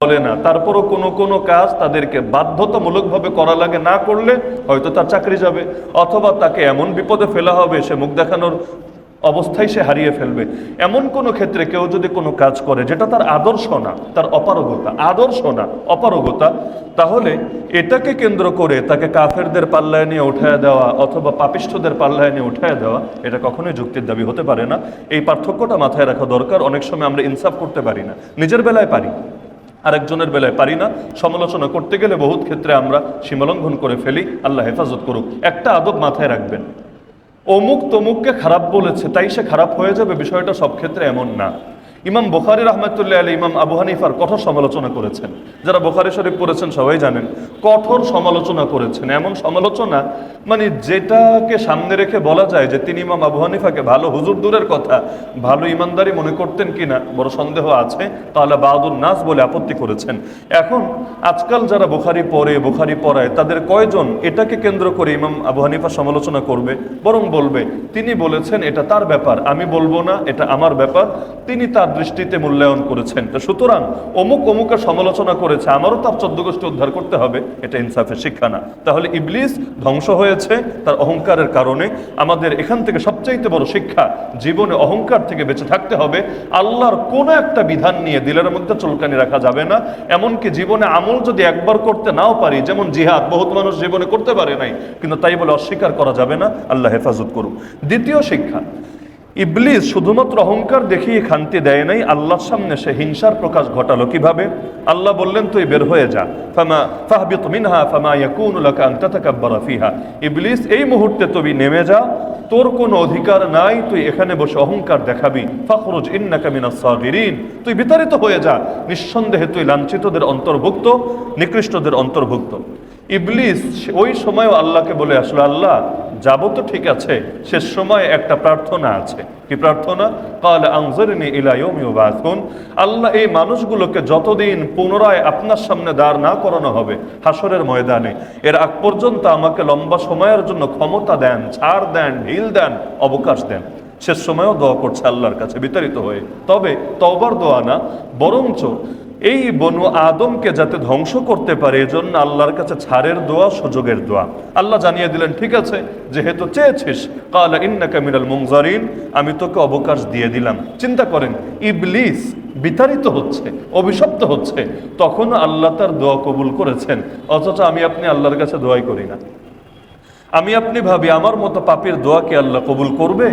বলে না, তারপরও কোনো কোনো কাজ তাদেরকে বাধ্যতামূলকভাবে করা লাগে, না করলে হয়তো তার চাকরি যাবে, অথবা তাকে এমন বিপদে ফেলা হবে সে মুখ দেখানোর অবস্থায় সে হারিয়ে ফেলবে। এমন কোনো ক্ষেত্রে কেউ যদি কোনো কাজ করে যেটা তার আদর্শ না, তার অপারগতা, আদর্শ না অপারগতা, তাহলে এটাকে কেন্দ্র করে তাকে কাফেরদের পাল্লায় নিয়ে উঠায় দেওয়া অথবা পাপিষ্ঠদের পাল্লায় নিয়ে উঠায় দেওয়া, এটা কখনোই যুক্তির দাবি হতে পারে না। এই পার্থক্যটা মাথায় রাখা দরকার। অনেক সময় আমরা ইনসাফ করতে পারি না, নিজের বেলায় পারি, আরেকজনের বেলায় পারি না। সমালোচনা করতে গেলে বহুত ক্ষেত্রে আমরা সীমালঙ্ঘন করে ফেলি। আল্লাহ হেফাজত করুক। একটা আদব মাথায় রাখবেন, অমুক তমুককে খারাপ বলেছে তাই সে খারাপ হয়ে যাবে, বিষয়টা সব ক্ষেত্রে এমন না। ইমাম বুখারী রাহমাতুল্লাহ আলাইহি ইমাম আবু হানিফার কঠোর সমালোচনা করেছেন। যারা বুখারী শরীফ পড়েছেন সবাই জানেন, কঠোর সমালোচনা করেছেন। এমন সমালোচনা মানে যেটাকে সামনে রেখে বলা যায় যে তিনি ইমাম আবু হানিফাকে ভালো, হুজুর দূরের কথা, ভালো ইমানদারি মনে করতেন কিনা বড় সন্দেহ আছে। তাহলে বাদুন নাস বলে আপত্তি করেছেন। এখন আজকাল যারা বুখারী পড়ে, বুখারী পড়ায়, তাদের কয়জন এটাকে কেন্দ্র করে ইমাম আবু হানিফার সমালোচনা করবে? বরং বলবে তিনি বলেছেন এটা তার ব্যাপার, আমি বলবো না, এটা আমার ব্যাপার, তিনি তার দৃষ্টিতে মূল্যায়ন করেছেন। তো সুতরাং অমুক অমুকের সমালোচনা করেছে, আমারও তার 14 গোষ্ঠী উদ্ধার করতে হবে, এটা ইনসাফের শিক্ষা না। তাহলে ইবলিস ধ্বংস হয়েছে তার অহংকারের কারণে। আমাদের এখান থেকে সবচাইতে বড় শিক্ষা, জীবনে অহংকার থেকে বেঁচে থাকতে হবে। আল্লাহর কোনো একটা বিধান নিয়ে দিলের মধ্যে চুলকানি রাখা যাবে না। এমনকি জীবনে আমল যদি একবার করতে নাও পারি, যেমন জিহাদ, বহুত মানুষ জীবনে করতে পারে নাই, কিন্তু তাই বলে অস্বীকার করা যাবে না। আল্লাহ হেফাজত করুন। দ্বিতীয় শিক্ষা, ইবলিস শুধুমাত্র অহংকার দেখিয়ে খান্তি দেয় নাই, আল্লাহর সামনে সে হিংসার প্রকাশ ঘটালো। কিভাবে? আল্লাহ বললেন তুই বের হয়ে যা, ফাহবিত মিনহা ফামা ইয়াকুনু লাকা আন তাতাকাব্বারা ফিহা। ইবলিস এই মুহূর্তে তুই নেমে যা, তোর কোনো অধিকার নাই তুই এখানে বসে অহংকার দেখাবি। ফাখরুজ ইন্নাকা মিনাস সাগিরিন, তুই বিতাড়িত হয়ে যা, নিঃসন্দেহে তুই লাঞ্ছিতদের অন্তর্ভুক্ত, নিকৃষ্টদের অন্তর্ভুক্ত। ইবলিস ওই সময়ও আল্লাহকে বলে আসলো, আল্লাহ যাব তো ঠিক আছে, শেষ সময় একটা প্রার্থনা আছে। কি প্রার্থনা? ক্বালা আনজিরনি ইলা ইয়াউমি ইউবাসুন। আল্লাহ এই মানুষগুলোকে যতদিন পুনরায় আপনার সামনে দাঁড় না করানো হবে হাসরের ময়দানে, এর আগ পর্যন্ত আমাকে লম্বা সময়ের জন্য ক্ষমতা দেন, ছাড় দেন, ঢিল দেন, অবকাশ দেন। শেষ সময়ও দোয়া করছে আল্লাহর কাছে বিতাড়িত হয়ে। তবে তওবার দোয়া না, বরঞ্চ এই বনু আদমকে যাতে ধ্বংস করতে পারে এজন্য আল্লাহর কাছে ছাড়ের দোয়া, সুযোগের দোয়া। আল্লাহ জানিয়ে দিলেন ঠিক আছে, যেহেতু চেয়েছিস, ক্বালা ইন্নাকা মিনাল মুনজারিন, আমি তোকে অবকাশ দিয়ে দিলাম। চিন্তা করেন, ইবলিস বিতাড়িত হচ্ছে, অভিশপ্ত হচ্ছে, তখন আল্লাহ তার দোয়া কবুল করেছেন। অথচ আমি আপনি আল্লাহর কাছে দোয়াই করি না। আমি আপনি ভাবি আমার মতো পাপীর দোয়া কি আল্লাহ কবুল করবে?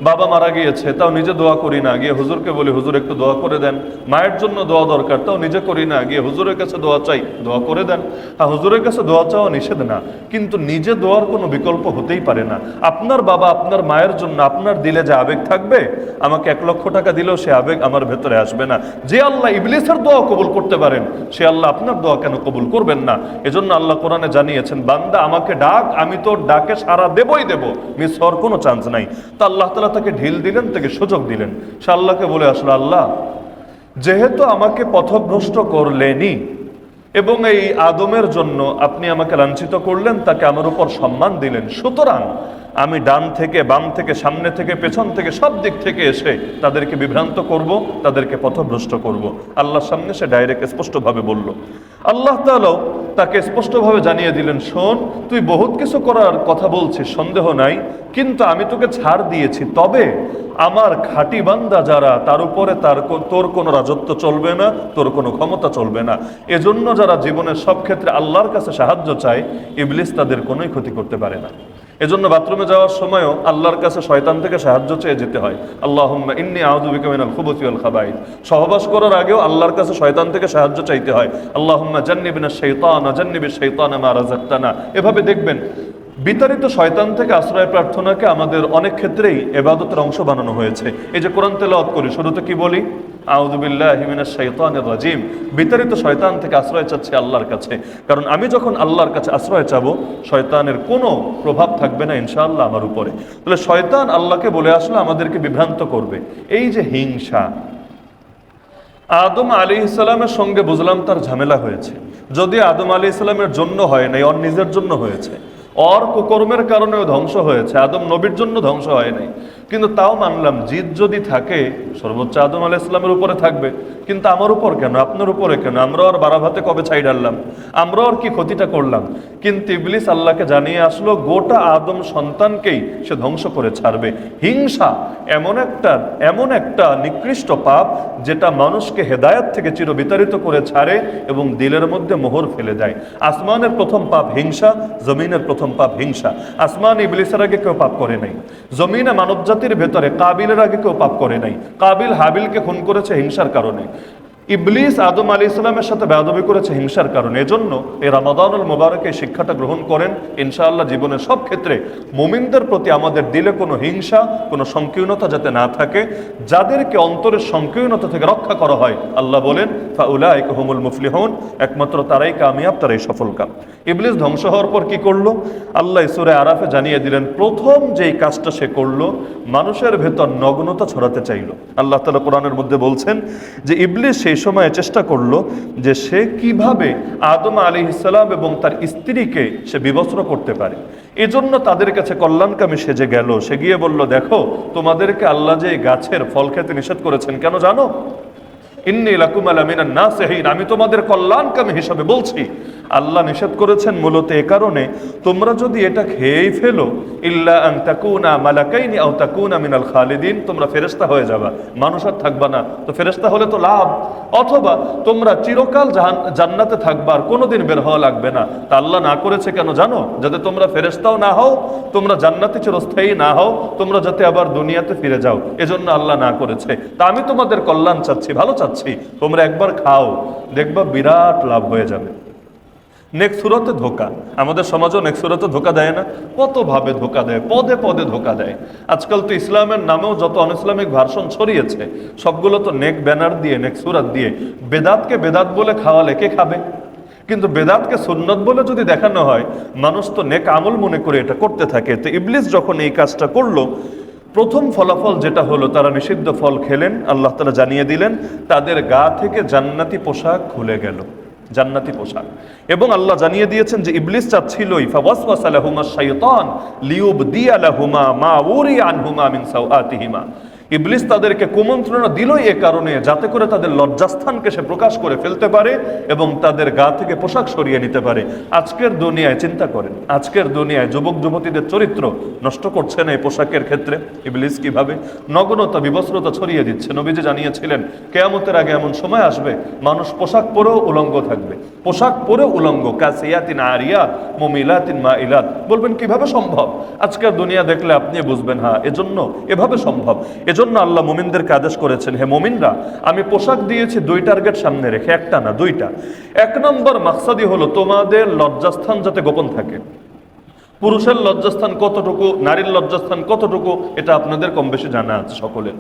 বাবা মারা গিয়েছে, তাও নিজে দোয়া করি না, গিয়ে হুজুরকে বলি হুজুর একটু দোয়া করে দেন। মায়ের জন্য দোয়া দরকার, তাও নিজে করি না, গিয়ে হুজুরের কাছে দোয়া চাই, দোয়া করে দেন। হ্যাঁ, হুজুরের কাছে দোয়া চাওয়া নিষেধ না, কিন্তু নিজে দোয়ার কোনো বিকল্প হতেই পারে না। আপনার বাবা, আপনার মায়ের জন্য আপনার দিলে যে আবেগ থাকবে, আমাকে 1 লক্ষ টাকা দিলেও সে আবেগ আমার ভেতরে আসবে না। যে আল্লাহ ইবলিসের দোয়া কবুল করতে পারেন, সে আল্লাহ আপনার দোয়া কেন কবুল করবেন না? এজন্য আল্লাহ কোরআনে জানিয়েছেন, বান্দা আমাকে ডাক, আমি তোর ডাকে সারা দেবই দেব, মিস হওয়ার কোনো চান্স নাই। তা আল্লাহ তাআলা তাকে ঢিল দিলেন, তাকে সুযোগ দিলেন। সে আল্লাহকে বলে আসলে, আল্লাহ যেহেতু আমাকে পথভ্রষ্ট করলেনই এবং এই আদমের জন্য আপনি আমাকে লাঞ্ছিত করলেন, তাকে আমার উপর সম্মান দিলেন, সুতরাং আমি ডান থেকে, বাম থেকে, সামনে থেকে, পেছন থেকে, সব দিক থেকে এসে তাদেরকে বিভ্রান্ত করব, তাদেরকে পথভ্রষ্ট করব। আল্লাহর সামনে সে ডাইরেক্ট স্পষ্টভাবে বলল। আল্লাহ তাআলাও তাকে স্পষ্টভাবে জানিয়ে দিলেন, শোন, তুই বহুত কিছু করার কথা বলছিস, সন্দেহ নাই, কিন্তু আমি তোকে ছাড় দিয়েছি। তবে আমার খাঁটি বান্দা যারা, তার উপরে তোর কোনো রাজত্ব চলবে না, তোর কোনো ক্ষমতা চলবে না। এজন্য যারা জীবনের সব ক্ষেত্রে আল্লাহর কাছে সাহায্য চায়, ইবলিস তাদের কোনোই ক্ষতি করতে পারে না। এজন্য বাথরুমে যাওয়ার সময়ও আল্লাহর কাছে শয়তান থেকে সাহায্য চেয়ে যেতে হয়। আল্লাহুম্মা ইন্নী আউযু বিকা মিনাল খুবুসি ওয়াল খাবাইথ। সহবাস করার আগেও আল্লাহর কাছে শয়তান থেকে সাহায্য চাইতে হয়। আল্লাহুম্মা জান্নিবনাশ শাইতানা জান্নিবিশ শাইতানা মা রাযাকতানা। এভাবে দেখবেন বিতাড়িত শয়তান থেকে আশ্রয় প্রার্থনাকে আমাদের অনেক ক্ষেত্রেই ইবাদতের অংশ বানানো হয়েছে। এই যে কোরআন তেলাওয়াত করি, শুরুতে কি বলি? আউযু বিল্লাহি মিনাশ শাইতানির রাজিম। বিতাড়িত শয়তান থেকে আশ্রয় চাচ্ছি আল্লাহর কাছে, কারণ আমি যখন আল্লাহর কাছে আশ্রয় চাবো, শয়তানের কোনো প্রভাব থাকবে না ইনশাআল্লাহ আমার উপরে। তাহলে শয়তান আল্লাহকে বলে আসলে আমাদেরকে বিভ্রান্ত করবে। এই যে হিংসা, আদম আলাইহিস সালামের সঙ্গে বুঝলাম তার ঝামেলা হয়েছে, যদি আদম আলাইহিস সালামের জন্য হয় নাই, ওর নিজের জন্য হয়েছে। ওর কুকর্মের কারণে ধ্বংস হয়েছে, আদম নবীর জন্য ধ্বংস হয় নাই। কিন্তু তাও মানলাম জিদ যদি থাকে সর্বোচ্চ আদম আলাইহিস সালামের উপরে থাকবে, কিন্তু আমার উপর কেন, আপনার উপরে কেন? আমরা আর বারাভাতে কবে ছাই ডাললাম? আমরা আর কি ক্ষতিটা করলাম? কিন্তু ইবলিস আল্লাহকে জানিয়ে আসলো গোটা আদম সন্তানকেই সে ধ্বংস করে ছাড়বে। হিংসা এমন একটা নিকৃষ্ট পাপ যেটা মানুষকে হেদায়েত থেকে চিরবিতাড়িত করে ছাড়ে এবং দিলের মধ্যে মোহর ফেলে দেয়। আসমানের প্রথম পাপ হিংসা, জমিনের প্রথম পাপ হিংসা। আসমান ইবলিসের আগে কেউ পাপ করে নাই, জমিনে মানবজাতির ভেতরে কাবিলের আগে কেউ পাপ করে নাই। কাবিল হাবিলকে খুন করেছে হিংসার কারণে, ইবলিস আদম আলাইহিস সালামের সাথে বেয়াদবি করেছে হিংসার কারণে। এজন্য এই রমাদানুল মুবারকে শিক্ষাটা গ্রহণ করেন, ইনশাআল্লাহ জীবনের সব ক্ষেত্রে মুমিনদের প্রতি আমাদের দিলে কোনো হিংসা, কোনো সংকীর্ণতা যাতে না থাকে। যাদেরকে অন্তরের সংকীর্ণতা থেকে রক্ষা করা হয়, আল্লাহ বলেন ফাউলাইকা হুমুল মুফলিহুন, একমাত্র তারাই কামিয়াব, তারাই সফলকাম। ইবলিস ধ্বংস হওয়ার পর কি করলো? আল্লাহ সূরা আরাফে জানিয়ে দিলেন, প্রথম যেই কাজটা সে করলো, মানুষের ভেতর নগ্নতা ছড়াতে চাইল। আল্লাহ তাআলা কোরআনের মধ্যে বলছেন যে ইবলিস সেই সময় চেষ্টা করলো যে সে কিভাবে আদম আলাইহিস সালাম এবং তার স্ত্রীকে সে বিবস্ত্র করতে পারে। এজন্য তাদের কাছে কল্যাণকামী সেজে গেল। সে গিয়ে বলল, দেখো তোমাদেরকে আল্লাহ যে গাছের ফল খেতে নিষেধ করেছেন, কেন জানো? ইন্নী লাকুম আলা মিনান নাসিহিন, আমি তোমাদের কল্যাণকামী হিসাবে বলছি। আল্লাহ নিষেধ করেছেন মূলত এ কারণে, তোমরা যদি এটা খেয়েই ফেলো, ইল্লা আন তাকুনা মালাকাইনি আও তাকুনা মিনাল খালিদিন, তোমরা ফেরেশতা হয়ে যাবা, মানুষ আর থাকবা না। তো ফেরেশতা হলে তো লাভ, অথবা তোমরা চিরকাল জান্নাতে থাকবা, আর কোনোদিন বের হওয়া লাগবে না। তা আল্লাহ না করেছে কেন জানো? যাতে তোমরা ফেরেশতাও না হও, তোমরা জান্নাতে চিরস্থায়ী না হও, তোমরা যাতে আবার দুনিয়াতে ফিরে যাও, এজন্য আল্লাহ না করেছে। তা আমি তোমাদের কল্যাণ চাচ্ছি, ভালো চাচ্ছি, তোমরা একবার খাও, দেখবা বিরাট লাভ হয়ে যাবে। নেক্সট সুরতে ধোকা, আমাদের সমাজও নেক্সট সুরতে ধোকা দেয় না? কত ভাবে ধোকা দেয়, পদে পদে ধোকা দেয়। আজকাল তো ইসলামের নামেও যত অনইসলামিক ভার্সন ছড়িয়েছে, সবগুলো তো নেক ব্যানার দিয়ে, নেক সুরাত দিয়ে। বেদাতকে বেদাত বলে খাওয়ালে কে খাবে? কিন্তু বেদাতকে সুন্নত বলে যদি দেখানো হয়, মানুষ তো নেক আমল মনে করে এটা করতে থাকে। তো ইবলিস যখন এই কাজটা করলো, প্রথম ফলাফল যেটা হলো, তারা নিষিদ্ধ ফল খেলেন। আল্লাহ তাআলা জানিয়ে দিলেন তাদের গা থেকে জান্নাতি পোশাক খুলে গেল, জান্নাতি পোশাক। এবং আল্লাহ জানিয়ে দিয়েছেন যে ইবলিস চাচ্ছিলই, ফাওয়াসওয়াসা লাহুমা শাইতান লিয়ুবদিয়া লাহুমা মা উরিয়া আনহুমা মিন সাওআতিহিমা, ইবলিস তাদেরকে কুমন্ত্রণা দিলই এ কারণে যাতে করে তাদের লজ্জাস্থানকে সে প্রকাশ করে ফেলতে পারে এবং তাদের গা থেকে পোশাক সরিয়ে নিতে পারে। আজকের দুনিয়ায় চিন্তা করেন, আজকের দুনিয়ায় যুবক যুবতীদের চরিত্র নষ্ট করছে না এই পোশাকের ক্ষেত্রে ইবলিস কিভাবে নগ্নতা, বিবস্ত্রতা ছড়িয়ে দিচ্ছে। নবীজি জানিয়েছিলেন কিয়ামতের আগে এমন সময় আসবে, মানুষ পোশাক পরেও উলঙ্গ থাকবে, পোশাক পরেও উলঙ্গ, কাসিয়াতিন আরিয়াত মুমিলাতিন মাইলাত। বলবেন কিভাবে সম্ভব? আজকের দুনিয়া দেখলে আপনি বুঝবেন, হ্যাঁ এজন্য এভাবে সম্ভব। এজন্য আল্লাহ মুমিনদেরকে আদেশ করেছেন, হে মুমিনরা, আমি পোশাক দিয়েছি দুই টার্গেট সামনে রেখে, একটা না দুইটা। এক নম্বর মাকসাদি হলো তোমাদের লজ্জাস্থান যাতে গোপন থাকে। পুরুষের লজ্জাস্থান কতটুকু, নারীর লজ্জাস্থান কতটুকু, এটা আপনাদের কম বেশি জানা আছে সকলের।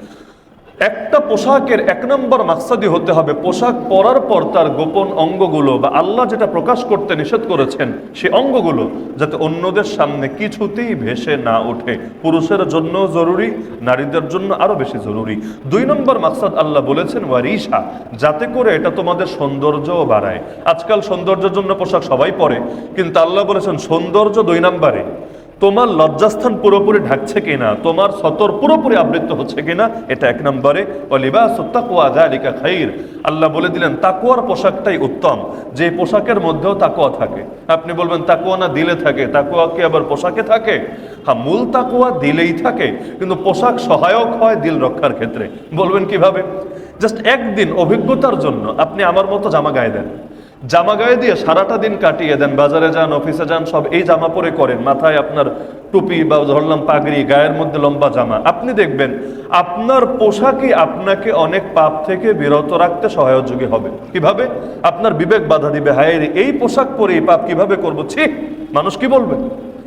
একটা পোশাকের এক নম্বর মাকসাদি হতে হবে পোশাক পরার পর তার গোপন অঙ্গগুলো বা আল্লাহ যেটা প্রকাশ করতে নিষেধ করেছেন সেই অঙ্গগুলো যাতে অন্যদের সামনে কিছুতেই ভেসে না ওঠে। পুরুষের জন্য জরুরি, নারীদের জন্য আরো বেশি জরুরি। দুই নম্বর মাকসাদ আল্লাহ বলেছেন ওয়ারিশা, যাতে করে এটা তোমাদের সৌন্দর্যও বাড়ায়। আজকাল সৌন্দর্যের জন্য পোশাক সবাই পরে, কিন্তু আল্লাহ বলেছেন সৌন্দর্য দুই নম্বরে, তোমার লজ্জাস্থান পুরোপুরি ঢাকছে কিনা, তোমার সতর পুরোপুরি আবৃত হচ্ছে কিনা, এটা এক নম্বরে। ওয়ালিবাসুত তাকওয়া যালিকা খাইর, আল্লাহ বলে দিলেন তাকওয়ার পোশাকটাই উত্তম, যে পোশাকের মধ্যেও তাকওয়া থাকে। আপনি বলবেন তাকওয়া না দিলে থাকে, তাকওয়া কি আবার পোশাকে থাকে? হ্যাঁ, মূল তাকওয়া দিলেই থাকে, কিন্তু পোশাক সহায়ক হয় দিল রক্ষার ক্ষেত্রে। বলবেন কিভাবে? জাস্ট একদিন অভিজ্ঞতার জন্য আপনি আমার মতো জামা গায়ে দেন, জামা গায়ে দিয়ে সারাটা দিন কাটিয়ে দেন, বাজারে যান, অফিসে যান, সব এই জামা পরে করেন, মাথায় আপনার টুপি বা ধরলাম পাগড়ি, গায়ের মধ্যে লম্বা জামা, আপনি দেখবেন আপনার পোশাকই আপনাকে অনেক পাপ থেকে বিরত রাখতে সহায়যোগী হবে। কিভাবে? আপনার বিবেক বাধা দিবে, হায় রে এই পোশাক পরে এই পাপ কিভাবে করবো, ছি মানুষ কি বলবে,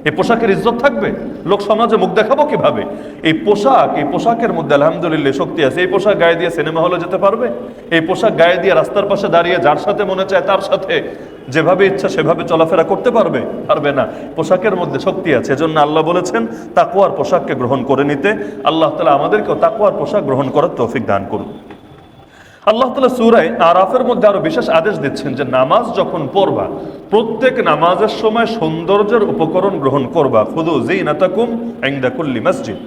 এই পোশাকের ইজ্জত থাকবে, লোক সমাজে মুখ দেখাবো কিভাবে। এই পোশাকের মধ্যে আলহামদুলিল্লাহ শক্তি আছে। এই পোশাক গায়ে দিয়ে সিনেমা হলে যেতে পারবে, এই পোশাক গায়ে দিয়ে রাস্তার পাশে দাঁড়িয়ে যার সাথে মনে চায় তার সাথে যেভাবে ইচ্ছা সেভাবে চলাফেরা করতে পারবে? পারবে না। পোশাকের মধ্যে শক্তি আছে, এজন্য আল্লাহ বলেছেন তাকওয়ার পোশাককে গ্রহণ করে নিতে। আল্লাহ তাআলা আমাদেরকেও তাকওয়ার পোশাক গ্রহণ করার তৌফিক দান করুন। আল্লাহ তাআলা সূরা আরাফের মধ্যে আরো বিশেষ আদেশ দিচ্ছেন যে নামাজ যখন পড়বা, প্রত্যেক নামাজের সময় সৌন্দর্যের উপকরণ গ্রহণ করবা। খুযু যিনাতাকুম ইনদা কুল্লি মসজিদ,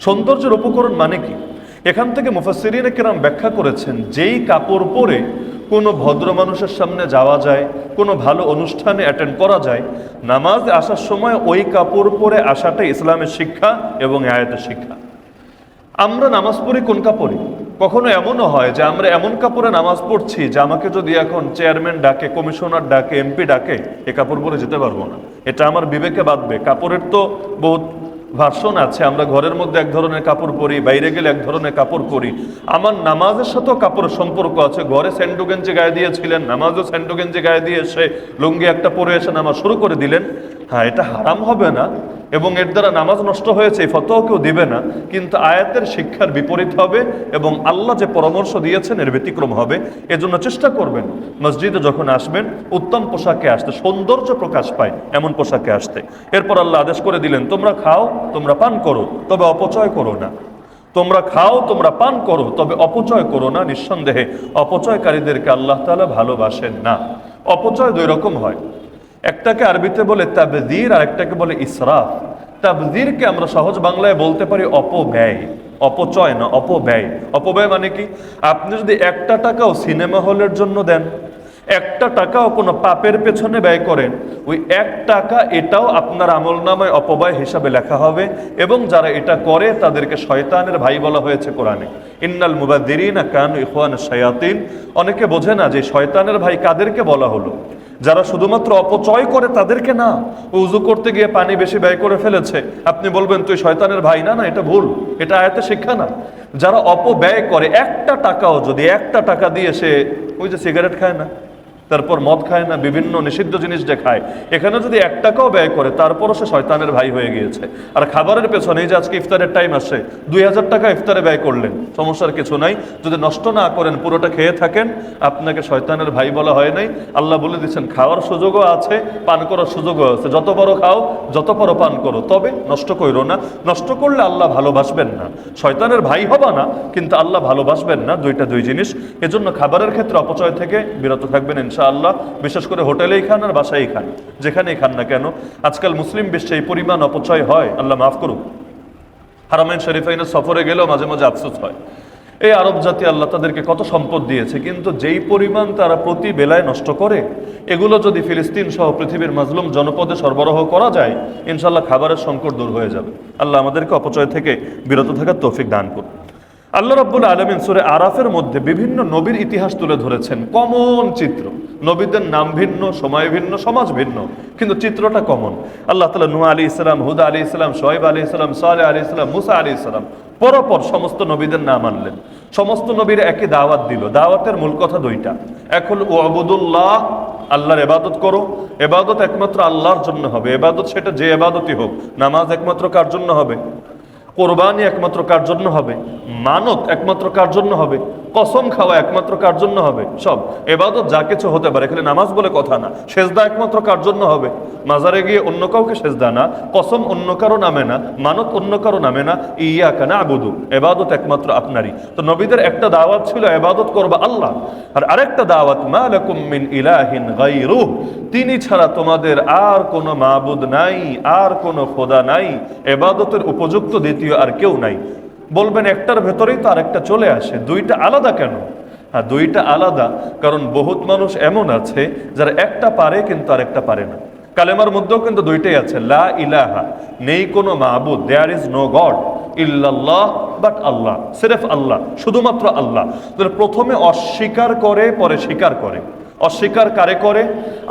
সৌন্দর্যের উপকরণ মানে কি? এখান থেকে মুফাসসিরিনে কেরাম ব্যাখ্যা করেছেন, যেই কাপড় পরে কোনো ভদ্র মানুষের সামনে যাওয়া যায়, কোনো ভালো অনুষ্ঠানে অ্যাটেন্ড করা যায়, নামাজে আসার সময় ওই কাপড় পরে আসাটাই ইসলামের শিক্ষা এবং আয়াতের শিক্ষা। আমরা নামাজ পড়ি কোন কাপড়ে? কখনো এমনও হয় যে আমরা এমন কাপড়ে নামাজ পড়ছি যে আমাকে যদি এখন চেয়ারম্যান ডাকে, কমিশনার ডাকে, এমপি ডাকে, এ কাপড় পরে যেতে পারবো না। এটা আমার বিবেকে বাঁধবে। কাপড়ের তো বহুত ভার্সন আছে। আমরা ঘরের মধ্যে এক ধরনের কাপড় পরি, বাইরে গেলে এক ধরনের কাপড় পরি। আমার নামাজের সাথেও কাপড়ের সম্পর্ক আছে। ঘরে স্যান্ডো গেঞ্জি গায়ে দিয়েছিলেন, নামাজও স্যান্ডো গেঞ্জি গায়ে দিয়ে এসে লুঙ্গি একটা পরে এসে নামাজ শুরু করে দিলেন। হ্যাঁ, এটা হারাম হবে না এবং এর দ্বারা নামাজ নষ্ট হয়েছে এই ফতোয়া কেউ দিবে না, কিন্তু আয়াতের শিক্ষার বিপরীত হবে এবং আল্লাহ যে পরামর্শ দিয়েছেন এর ব্যতিক্রম হবে। এজন্য চেষ্টা করবেন মসজিদে যখন আসবেন উত্তম পোশাকে আসতে, সৌন্দর্য প্রকাশ পায় এমন পোশাকে আসতে। এরপর আল্লাহ আদেশ করে দিলেন, তোমরা খাও, তোমরা পান করো, তবে অপচয় করো না। তোমরা খাও, তোমরা পান করো, তবে অপচয় করো না। নিঃসন্দেহে অপচয়কারীদেরকে আল্লাহ তাআলা ভালোবাসেন না। অপচয় দুই রকম হয়, একটাকে আরবিতে বলে তাবযীর আর একটাকে বলে ইসরাফ। তাবযীরকে আমরা সহজ বাংলায় বলতে পারি অপব্যয়। অপচয় না, অপব্যয়। অপব্যয় মানে কি? আপনি যদি একটা টাকাও সিনেমা হলের জন্য দেন, একটা টাকাও কোনো পাপের পেছনে ব্যয় করেন, ওই এক টাকা এটাও আপনার আমলনামায় অপব্যয় হিসাবে লেখা হবে। এবং যারা এটা করে তাদেরকে শয়তানের ভাই বলা হয়েছে কোরআনে। ইন্নাল মুবাযযিরিনা কানু ইখওয়ানাশ শায়াতিন। অনেকে বোঝে না যে শয়তানের ভাই কাদেরকে বলা হলো। যারা শুধুমাত্র অপচয় করে তাদেরকে না। উযু করতে গিয়ে পানি বেশি ব্যয় করে ফেলেছে, আপনি বলবেন তুই শয়তানের ভাই? না, না, এটা ভুল, এটা আয়াতে শিক্ষা না। যারা অপব্যয় করে, একটা টাকাও যদি একটা টাকা দিয়ে সে ওই যে সিগারেট খায় না, তারপর মদ খায় না, বিভিন্ন নিষিদ্ধ জিনিস যে খায়, এখানে যদি এক টাকাও ব্যয় করে তারপরও সে শয়তানের ভাই হয়ে গিয়েছে। আর খাবারের পেছনে যে আজকে ইফতারের টাইম আসে, 2000 টাকা ইফতারে ব্যয় করলেন, সমস্যার কিছু নাই, যদি নষ্ট না করেন পুরোটা খেয়ে থাকেন, আপনাকে শয়তানের ভাই বলা হয় নাই। আল্লাহ বলে দিচ্ছেন খাওয়ার সুযোগও আছে, পান করার সুযোগও আছে, যত বড় খাও, যত বড় পান করো, তবে নষ্ট করো না। নষ্ট করলে আল্লাহ ভালোবাসবেন না। শয়তানের ভাই হবা না, কিন্তু আল্লাহ ভালোবাসবেন না। দুইটা দুই জিনিস। এজন্য খাবারের ক্ষেত্রে অপচয় থেকে বিরত থাকবেন ইনশাআল্লাহ। বিশেষ করে হোটেলেই খান আর বাসায় খান, যেখানেই খান না কেন। আজকাল মুসলিম বিশ্বে এই পরিমাণ অপচয় হয়, আল্লাহ মাফ করুক। হারামাইন শরীফাইনের সফরে গেলেও মাঝে মাঝে আফসোস হয়। এই আরব জাতি আল্লাহ তাদেরকে কত সম্পদ দিয়েছে, কিন্তু যেই পরিমাণ তারা প্রতি বেলায় নষ্ট করে, এগুলো যদি ফিলিস্তিন সহ পৃথিবীর মাজলুম জনপদে সরবরাহ করা যায়, ইনশাআল্লাহ খাবারের সংকট দূর হয়ে যাবে। আল্লাহ আমাদেরকে অপচয় থেকে বিরত থাকার তৌফিক দান করুন। আল্লাহ রাব্বুল আলামিন সূরা আরাফের মধ্যে বিভিন্ন নবীর ইতিহাস তুলে ধরেছেন। কমন চিত্র, নবীদের নাম ভিন্ন, সময় ভিন্ন, সমাজ ভিন্ন, কিন্তু চিত্রটা কমন। আল্লাহ তাআলা নূহ আলাইহিস সালাম, হুদ আলাইহিস সালাম, শুআয়ব আলাইহিস সালাম, সালেহ আলাইহিস সালাম, মুসা আলাইহিস সালাম, পরপর সমস্ত নবীদের নাম আনলেন। সমস্ত নবীর একই দাওয়াত দিল। দাওয়াতের মূল কথা দুইটা। এক হলো উবুদুল্লাহ, আল্লাহর ইবাদত করো। ইবাদত একমাত্র আল্লাহর জন্য হবে। ইবাদত সেটা যে ইবাদতই হোক। নামাজ একমাত্র কার জন্য হবে? কোরবানি একমাত্র কার জন্য হবে? মানত একমাত্র কার জন্য হবে? কসম খাওয়া একমাত্র কার জন্য হবে? সব ইবাদত যা কিছু হতে পারে, এখানে নামাজ বলে কথা না। সেজদা একমাত্র কার জন্য হবে? মাজারে গিয়ে অন্য কাউকে সেজদা না, কসম অন্য কারো নামে না, মানত অন্য কারো নামে না। ইয়াকা না'বুদু, ইবাদত একমাত্র আপনারই। তো নবীদের একটা দাওয়াত ছিল ইবাদত করবা আল্লাহ, আর আরেকটা দাওয়াত মা লাকুম মিন ইলাহিন গায়রুহ, তিনি ছাড়া তোমাদের আর কোনো মাবুদ নাই, আর কোনো খোদা নাই, ইবাদতের উপযুক্ত দ্বিতীয় আর কেউ নাই। বলবেন একটার ভেতরেই তো আরেকটা চলে আসে, দুইটা আলাদা কেন? হ্যাঁ, দুইটা আলাদা কারণ বহুত মানুষ এমন আছে যারা একটা পারে কিন্তু আরেকটা পারে না। কালেমার মধ্যেও কিন্তু দুইটাই আছে, লা ইলাহা, নেই কোনো মাবুদ, দেয়ার ইজ নো গড ইল্লাল্লাহ, বাট আল্লাহ, সিরেফ আল্লাহ, শুধুমাত্র আল্লাহ। প্রথমে অস্বীকার করে পরে স্বীকার করে। অস্বীকার কারে করে?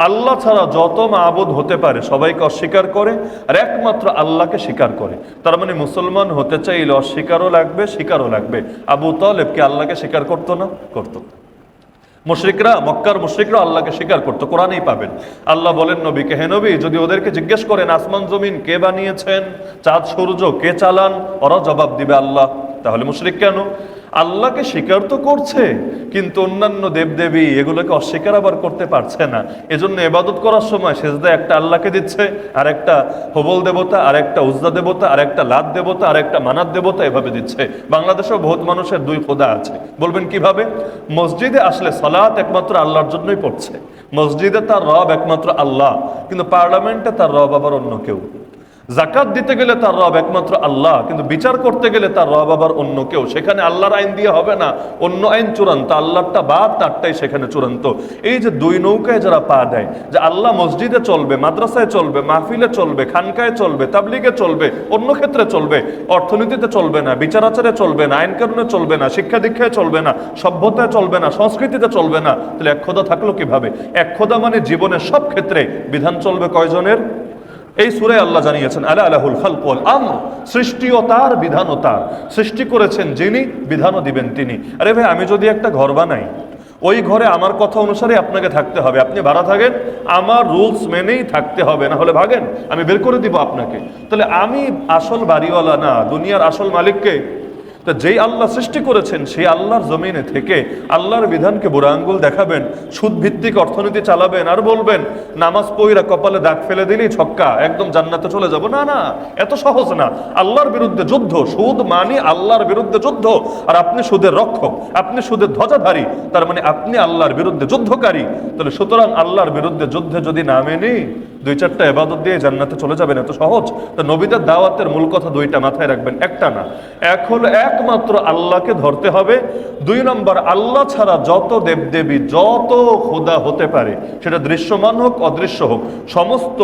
আল্লাহ ছাড়া যত মাবুদ হতে পারে সবাইকে অস্বীকার করে, আর একমাত্র আল্লাহকে স্বীকার করে। তার মানে মুসলমান হতে চাইলে অস্বীকারও লাগবে, স্বীকারও লাগবে। আবু তালেব কি আল্লাহকে স্বীকার করতো না? করতো। মুশরিকরা, মক্কার মুশরিকরা আল্লাহকে স্বীকার করতো। কোরআনেই পাবেন। আল্লাহ বলেন নবীকে, হে নবী, যদি ওদেরকে জিজ্ঞেস করেন আসমান জমিন কে বানিয়েছেন, চাঁদ সূর্য কে চালান, ওরা জবাব দিবে আল্লাহ। তাহলে মুশরিক কেন? আল্লাহকে স্বীকার তো করছে, কিন্তু অন্যান্য দেবদেবী এগুলোকে অস্বীকার আবার করতে পারছে না। এজন্য ইবাদত করার সময় সেজদা একটা আল্লাহকে দিচ্ছে, আর একটা হবল দেবতা, আর একটা উজ্জা দেবতা, আর একটা লাত দেবতা, আর একটা মানাত দেবতা, এভাবে দিচ্ছে। বাংলাদেশেও বহুত মানুষের দুই খোদা আছে। বলবেন কিভাবে? মসজিদে আসলে সালাত একমাত্র আল্লাহর জন্যই পড়ছে, মসজিদে তার রব একমাত্র আল্লাহ, কিন্তু পার্লামেন্টে তার রব আবার অন্য কেউ। জাকাত দিতে গেলে তার রব একমাত্র আল্লাহ, কিন্তু বিচার করতে গেলে তার রব আবার অন্য কেউ। সেখানে আল্লাহর আইন দিয়ে হবে না, অন্য আইন চূড়ান্ত, আল্লাহরটা বাদ তারটাই সেখানে চূড়ান্ত। এই যে দুই নৌকায় যারা পা দেয়, যে আল্লাহ মসজিদে চলবে, মাদ্রাসায় চলবে, মাহফিলে চলবে, খানকায় চলবে, তাবলিগে চলবে, অন্য ক্ষেত্রে চলবে, অর্থনীতিতে চলবে না, বিচার আচারে চলবে না, আইন কানুনে চলবে না, শিক্ষা দীক্ষায় চলবে না, সভ্যতায় চলবে না, সংস্কৃতিতে চলবে না, তাহলে এক খোদা থাকলো কিভাবে? এক খোদা মানে জীবনের সব ক্ষেত্রে বিধান চলবে কয়জনের? এই সূরায় আল্লাহ জানিয়েছেন আলা আলাহুল খালক ওয়াল আমর, সৃষ্টিও তার, বিধানও তার। সৃষ্টি করেছেন যিনি, বিধানও দিবেন তিনি। আরে ভাই, আমি যদি একটা ঘর বানাই, ওই ঘরে আমার কথা অনুসারে আপনাকে থাকতে হবে। আপনি ভাড়া থাকেন, আমার রুলস মেনেই থাকতে হবে, না হলে ভাগেন, আমি বের করে দিব আপনাকে। তাহলে আমি আসল বাড়িওয়ালা না, দুনিয়ার আসল মালিককে? তো যেই আল্লাহ সৃষ্টি করেছেন সেই আল্লাহর জমিনে থেকে আল্লাহর বিধানকে বুড়া আঙ্গুল দেখাবেন, সুদ ভিত্তিক অর্থনীতি চালাবেন, আর বলবেন নামাজ পইরা কপালে দাগ ফেলে দিলেই ছক্কা, একদম জান্নাতে চলে যাব? না না, এত সহজ না। আল্লাহর বিরুদ্ধে যুদ্ধ, সুদ মানি আল্লাহর বিরুদ্ধে যুদ্ধ। আর আপনি সুদের রক্ষক, আপনি সুদের ধ্বজাধারী, তার মানে আপনি আল্লাহর বিরুদ্ধে যুদ্ধকারী। তাহলে সুতরাং আল্লাহর বিরুদ্ধে যুদ্ধে যদি না মেনি, দুই চারটা ইবাদত দিয়ে জান্নাতে চলে যাবেন, এত সহজ? তো নবীদের দাওয়াতের মূল কথা দুইটা, মাথায় রাখবেন, একটা না। এক হলো একমাত্র আল্লাহকে ধরতে হবে। দুই নম্বর, আল্লাহ ছাড়া যত দেবদেবী, যত খোদা হতে পারে, সেটা দৃশ্যমান হোক অদৃশ্য হোক, সমস্ত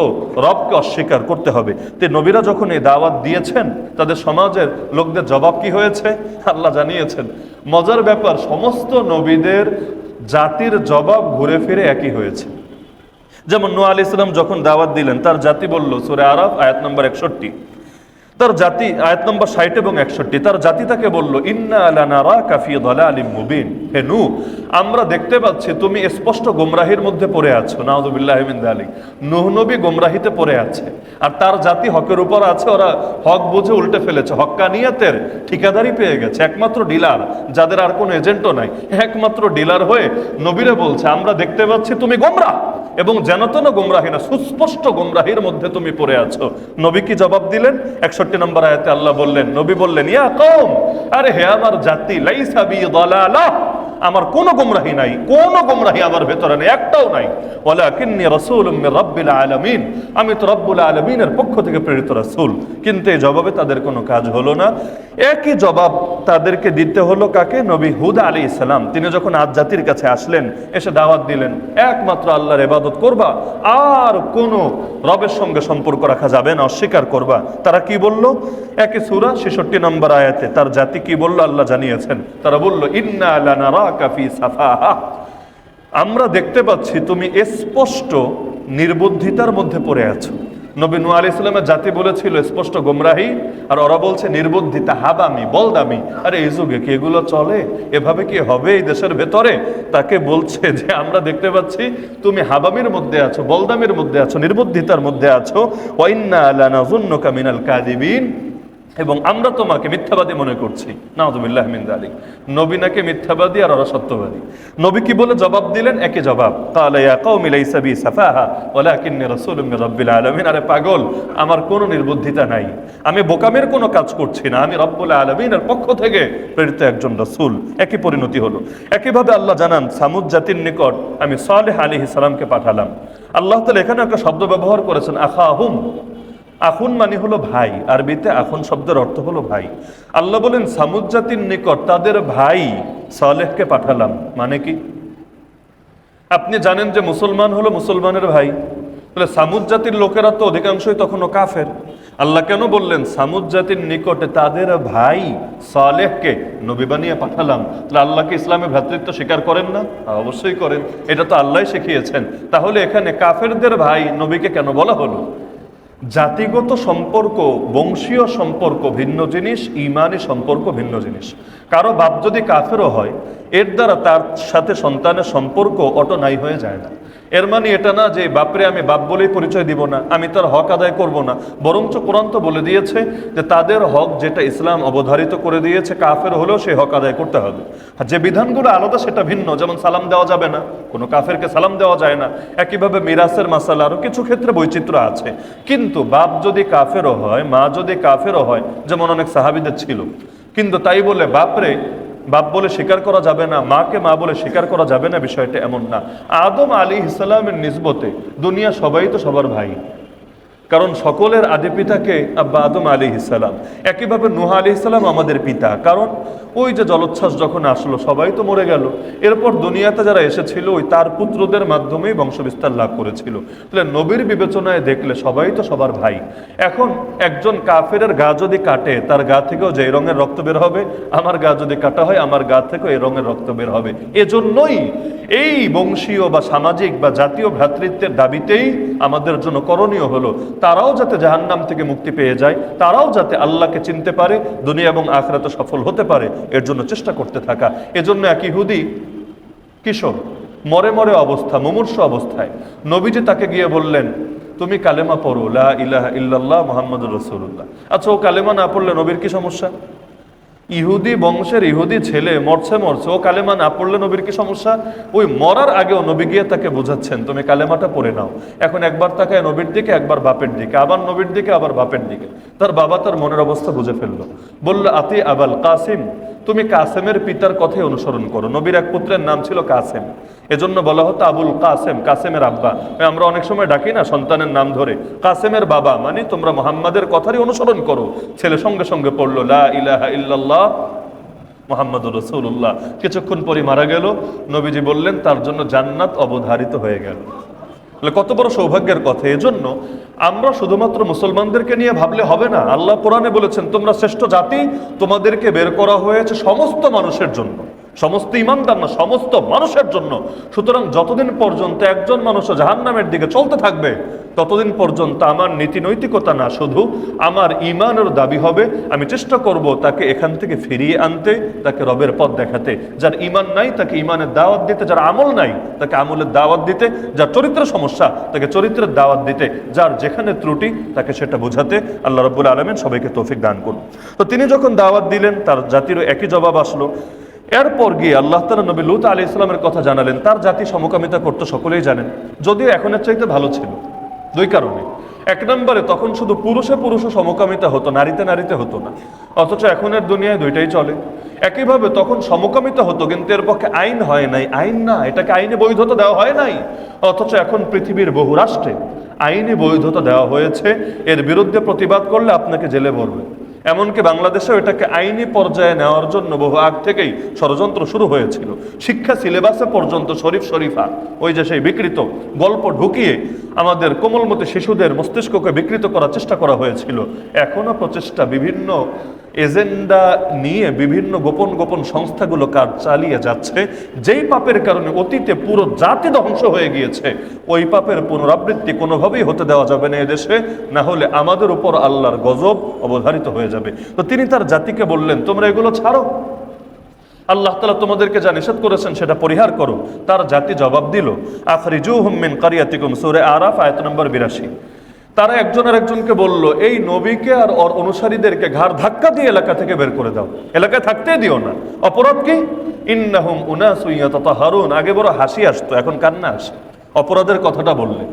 রবকে অস্বীকার করতে হবে। তো নবীরা যখন এই দাওয়াত দিয়েছেন, তাদের সমাজের লোকদের জবাব কি হয়েছে আল্লাহ জানিয়েছেন। মজার ব্যাপার, সমস্ত নবীদের জাতির জবাব ঘুরে ফিরে একই হয়েছে। যেমন নূহ আলাইহিস সালাম যখন দাওয়াত দিলেন, তার জাতি বলল, সূরা আরাফ আয়াত নম্বর 61, তার জাতি, আয়াত নম্বর 60 এবং 61, তার জাতি তাকে বলল, ইন্না লানারাকা ফি দালালিম মুবিন, হে নূহ, আমরা দেখতে পাচ্ছি তুমি স্পষ্ট গোমরাহির মধ্যে পড়ে আছো। নাউযুবিল্লাহি মিন যালিক। নূহ নবী গোমরাহিতে পড়ে আছে, আর তার জাতি হকের উপর আছে। ওরা হক বুঝে উল্টে ফেলেছে, হক্কানিয়াতের ঠিকাদারি পেয়ে গেছে, একমাত্র ডিলার, যাদের আর কোনো এজেন্টও নাই, একমাত্র ডিলার হয়ে নবীরে বলছে, আমরা দেখতে পাচ্ছি তুমি গোমরাহ, এবং যেন তেন গোমরাহি না, সুস্পষ্ট গোমরাহির মধ্যে তুমি পড়ে আছো। নবী কি জবাব দিলেন? 61 নম্বর আয়াতে আল্লাহ বললেন, নবী বললেন, ইয়া কওম, আরে হে আমার জাতি, লাইসা বি দালালাহ, আমার কোনো গোমরাহি নাই, কোনো গোমরাহি আমার ভেতরে নেই, একটাও নাই। ওয়ালাকিন্নী রাসূলুম মির রাব্বিল আলামিন, আমি তো রব্বুল আলামিনের পক্ষ থেকে প্রেরিত রাসূল। কিন্তু এই জবাবে তাদের কোনো কাজ হলো না। একই জবাব তাদেরকে দিতে হলো কাকে? নবী হুদ আলাইহিস সালাম। তিনি যখন আদ জাতির কাছে আসলেন, এসে দাওয়াত দিলেন, একমাত্র আল্লাহর ইবাদত করবা, আর কোনো রবের সঙ্গে সম্পর্ক রাখা যাবে না, অস্বীকার করবা। তারা কি বলল? একই সূরা 66 নম্বর আয়াতে তার জাতি কি বলল আল্লাহ জানিয়েছেন। তারা বলল, ইন্না লানারাকা ফি সাফাহা, আমরা দেখতে পাচ্ছি তুমি স্পষ্ট নির্বুদ্ধিতার মধ্যে পড়ে আছো। নবী নূহ আলাইহিস সালামের জাতি বলেছিল স্পষ্ট গোমরাহি, আর ওরা বলছে নির্বুদ্ধিতা, হাবামি, বলদামি। আরে এই যুগে কি এগুলো চলে? এভাবে কি হবে এই দেশের ভেতরে? তাকে বলছে যে আমরা দেখতে পাচ্ছি তুমি হাবামির মধ্যে আছো, বলদামির মধ্যে আছো, নির্বুদ্ধিতার মধ্যে আছো। ওয়া ইন্না লানাযুন্নুকা মিনাল কাযিবিন, এবং আমরা তোমাকে মিথ্যাবাদী মনে করছি। নাউযুবিল্লাহি মিন যালিক। নবী নাকি মিথ্যাবাদী, আর ওরা সত্যবাদী। নবী কি বলে জবাব দিলেন? একই জবাব, ক্বালা ইয়া কওমি লাইসা বি সাফাহা ওয়ালাকিন্নী রাসূলুম মির রাব্বিল আলামিন। আরে পাগল, আমার কোনো নির্বুদ্ধিতা নাই, আমি বোকামের কোনো কাজ করছি না, আমি রব্বুল আলামিনের পক্ষ থেকে প্রেরিত একজন রাসূল। একই পরিণতি হলো। একইভাবে আল্লাহ জানান, সামুদ জাতির নিকট আমি সালেহ আলাইহিস সালামকে পাঠালাম। আল্লাহ তাআলা এখানে একটা শব্দ ব্যবহার করেছেন, আখাহুম। আখুন মানে হলো ভাই, আরবিতে আখুন শব্দের অর্থ হলো ভাই। আল্লাহ বলেন সামুদ জাতির নিকট তাদের ভাই সালেহকে পাঠালাম। মানে কি? আপনি জানেন যে মুসলমান হলো মুসলমানের ভাই, তাহলে সামুদ জাতির লোকেরা তো অধিকাংশই তখনও কাফের। আল্লাহ কেন বললেন সামুদ জাতির নিকটে তাদের ভাই সালেহকে নবী বানিয়ে পাঠালাম? তাহলে আল্লাহকে ইসলামে ভ্রাতৃত্ব স্বীকার করেন না? অবশ্যই করেন, এটা তো আল্লাহ শিখিয়েছেন। তাহলে এখানে কাফেরদের ভাই নবীকে কেন বলা হলো? জাতিগত সম্পর্ক, বংশীয় সম্পর্ক ভিন্ন জিনিস, ঈমানি সম্পর্ক ভিন্ন জিনিস। কারো বাপ যদি কাফেরও হয়, এর দ্বারা তার সাথে সন্তানের সম্পর্ক অটো নাই হয়ে যায় না। এর মানে এটা না যে বাপরে আমি বাপ বলেই পরিচয় দিব না, আমি তার হক আদায় করব না। বরঞ্চ কোরআন তো বলে দিয়েছে যে তাদের হক যেটা ইসলাম অবধারিত করে দিয়েছে, কাফের হলেও সেই হক আদায় করতে হবে। আর যে বিধানগুলো আলাদা সেটা ভিন্ন, যেমন সালাম দেওয়া যাবে না, কোনো কাফেরকে সালাম দেওয়া যায় না। একইভাবে মিরাসের মাসালা আরও কিছু ক্ষেত্রে বৈচিত্র্য আছে। কিন্তু বাপ যদি কাফেরও হয়, মা যদি কাফেরও হয়, যেমন অনেক সাহাবীদের ছিল, কিন্তু তাই বলে বাপরে বাপ বলে স্বীকার করা যাবে না, মাকে মা বলে স্বীকার করা যাবে না, বিষয়টা এমন না। আদম আলাইহিস সালামের নিসবতে দুনিয়া সবাই তো সবার ভাই। কারণ সকলের আদি পিতাকে আব্বা আদম আলাইহিস সালাম, একইভাবে নূহ আলাইহিস সালাম আমাদের পিতা। কারণ ওই যে জলোচ্ছ্বাস যখন আসলো সবাই তো মরে গেল, এরপর দুনিয়াতে যারা এসেছিল ওই তার পুত্রদের মাধ্যমেই বংশবিস্তার লাভ করেছিল। তাহলে নবীর বিবেচনায় দেখলে সবাই তো সবার ভাই। এখন একজন কাফেরের গা যদি কাটে, তার গা থেকেও যে রঙের রক্ত বের হবে, আমার গা যদি কাটা হয় আমার গা থেকেও এই রঙের রক্ত বের হবে। এজন্যই এই বংশীয় বা সামাজিক বা জাতীয় ভ্রাতৃত্বের দাবিতেই আমাদের জন্য করণীয় হলো তারাও যাতে জাহান্নাম থেকে মুক্তি পেয়ে যায়, তারাও যাতে আল্লাহকে চিনতে পারে, দুনিয়া এবং আখিরাতে সফল হতে পারে, এর জন্য চেষ্টা করতে থাকা। এজন্য এক ইহুদি কিশোর মরে মরে অবস্থা, মুমূর্ষু অবস্থায় নবীজি তাকে গিয়ে বললেন, তুমি কালেমা পড়ো, লা ইলাহা ইল্লাল্লাহ মুহাম্মাদুর রাসূলুল্লাহ। আচ্ছা, ও কালেমা না পড়লে নবীর কি সমস্যা? ইহুদি বংশের ইহুদি ছেলে মরছে, ও কালেমা না পড়লে নবীর কি সমস্যা? ওই মরার আগেও নবী গিয়ে তাকে বোঝাচ্ছেন তুমি কালেমাটা পড়ে নাও। এখন একবার তাকায় নবীর দিকে, একবার বাপের দিকে, আবার নবীর দিকে, আবার বাপের দিকে। তার বাবা তার মনের অবস্থা বুঝে ফেললো, বলল আতি আবাল কাসিম, তুমি কাসেমের পিতার কথাই অনুসরণ করো। নবীর এক পুত্রের নাম ছিল কাসেম, এজন্য বলা হতো আবুল কাসেম, কাসেমের আব্বা। আমরা অনেক সময় ডাকি না সন্তানের নাম ধরে, কাসেমের বাবা, মানে তোমরা মুহাম্মাদের কথারই অনুসরণ করো। ছেলে সঙ্গে সঙ্গে পড়লো লা ইলাহা ইল্লাল্লাহ মুহাম্মাদুর রাসূলুল্লাহ। কিছুক্ষণ পরে মারা গেল। নবীজি বললেন তার জন্য জান্নাত অবধারিত হয়ে গেল। কত বড় সৌভাগ্যের কথা! এজন্য আমরা শুধুমাত্র মুসলমানদেরকে নিয়ে ভাবলে হবে না। আল্লাহ কোরআনে বলেছেন তোমরা শ্রেষ্ঠ জাতি, তোমাদেরকে বের করা হয়েছে সমস্ত মানুষের জন্য, সমস্ত ইমানদার না, সমস্ত মানুষের জন্য। সুতরাং যতদিন পর্যন্ত একজন মানুষ জাহান্নামের দিকে চলতে থাকবে, ততদিন পর্যন্ত আমার নীতি নৈতিকতা না, শুধু আমার ইমানের দাবি হবে আমি চেষ্টা করব তাকে এখান থেকে ফিরিয়ে আনতে, তাকে রবের পথ দেখাতে। যার ইমান নাই তাকে ইমানের দাওয়াত দিতে, যার আমল নাই তাকে আমলের দাওয়াত দিতে, যার চরিত্রের সমস্যা তাকে চরিত্রের দাওয়াত দিতে, যার যেখানে ত্রুটি তাকে সেটা বোঝাতে। আল্লাহ রাব্বুল আলামিন সবাইকে তৌফিক দান করুন। তো তিনি যখন দাওয়াত দিলেন, তার জাতিরও একই জবাব আসলো। এরপর গিয়ে আল্লাহ তাআলা নবী লূত আলাইহিস সালামের কথা জানালেন। তার জাতি সমকামিতা করতে সকলেই জানেন, যদিও এখনের চাইতে ভালো ছিল। দুই কারণে। এক নম্বরে তখন শুধু পুরুষে পুরুষে সমকামিতা হতো, নারীতে নারীতে হতো না। অথচ এখনের দুনিয়ায় দুইটাই চলে। একইভাবে তখন সমকামিতা হতো, কিন্তু এর পক্ষে আইন হয় নাই। আইন না, এটাকে আইনে বৈধতা দেওয়া হয় নাই। অথচ এখন পৃথিবীর বহু রাষ্ট্রে আইনি বৈধতা দেওয়া হয়েছে। এর বিরুদ্ধে প্রতিবাদ করলে আপনাকে জেলে ভরবে। এমনকি বাংলাদেশেও এটাকে আইনি পর্যায়ে নেওয়ার জন্য বহু আগ থেকেই ষড়যন্ত্র শুরু হয়েছিল। শিক্ষা সিলেবাসে পর্যন্ত শরীফ শরীফা, ওই যে সেই বিকৃত গল্প ঢুকিয়ে আমাদের কোমলমতি শিশুদের মস্তিষ্ককে বিকৃত করার চেষ্টা করা হয়েছিল। এখনো প্রচেষ্টা, বিভিন্ন এজেন্ডা নিয়ে বিভিন্ন গোপন গোপন সংস্থাগুলো কাজ চালিয়ে যাচ্ছে। যেই পাপের কারণে অতীতে পুরো জাতি ধ্বংস হয়ে গিয়েছে, ওই পাপের পুনরাবৃত্তি কোনোভাবেই হতে দেওয়া যাবে না এদেশে, না হলে আমাদের উপর আল্লাহর গজব অবধারিত হয়ে যাবে। তো তিনি তার জাতিকে বললেন তোমরা এগুলো ছাড়ো, আল্লাহ তাআলা তোমাদেরকে যা নিষেধ করেছেন সেটা পরিহার করো। তার জাতি জবাব দিল আখরিজুহুম মিন কারিয়াতিকুম, সূরা আরাফ আয়াত নম্বর 82। তারা একজন আর একজনকে বলল এই নবীকে আর ওর অনুসারীদেরকে ঘাড় ধাক্কা দিয়ে এলাকা থেকে বের করে দাও, এলাকায় থাকতে দিও না। অপরাধ কি? ইন্নাহুম উনাসুন ইয়াতাতাহারুন। আগে বড় হাসি আসতো, এখন কান্না আসে অপরাধের কথাটা বললে।